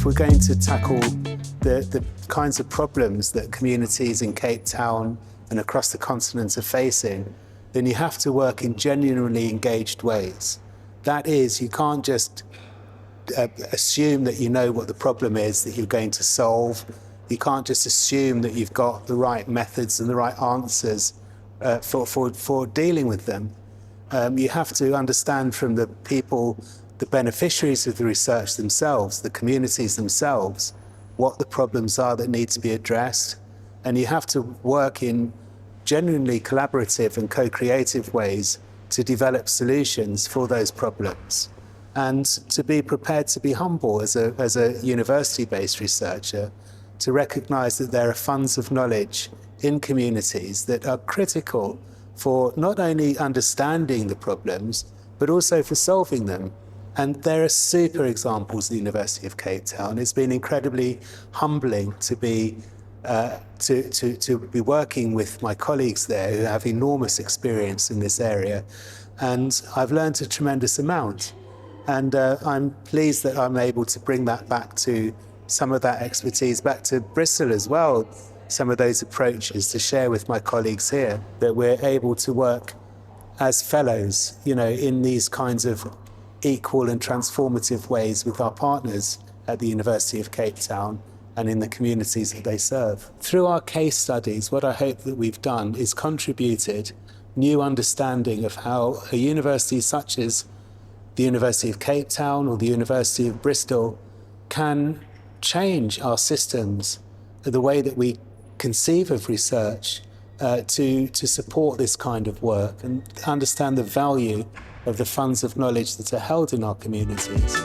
if we're going to tackle the kinds of problems that communities in Cape Town and across the continent are facing, then you have to work in genuinely engaged ways. That is, you can't just assume that you know what the problem is that you're going to solve. You can't just assume that you've got the right methods and the right answers for dealing with them. You have to understand from the people, the beneficiaries of the research themselves, the communities themselves, what the problems are that need to be addressed. And you have to work in genuinely collaborative and co-creative ways to develop solutions for those problems. And to be prepared to be humble as a university-based researcher, to recognize that there are funds of knowledge in communities that are critical for not only understanding the problems, but also for solving them. And there are super examples at the University of Cape Town. It's been incredibly humbling to be working with my colleagues there who have enormous experience in this area. And I've learned a tremendous amount. And I'm pleased that I'm able to bring that back to some of that expertise back to Bristol as well, some of those approaches to share with my colleagues here, that we're able to work as fellows, in these kinds of equal and transformative ways with our partners at the University of Cape Town and in the communities that they serve. Through our case studies, what I hope that we've done is contributed new understanding of how a university such as the University of Cape Town or the University of Bristol can change our systems, the way that we conceive of research to support this kind of work and understand the value of the funds of knowledge that are held in our communities.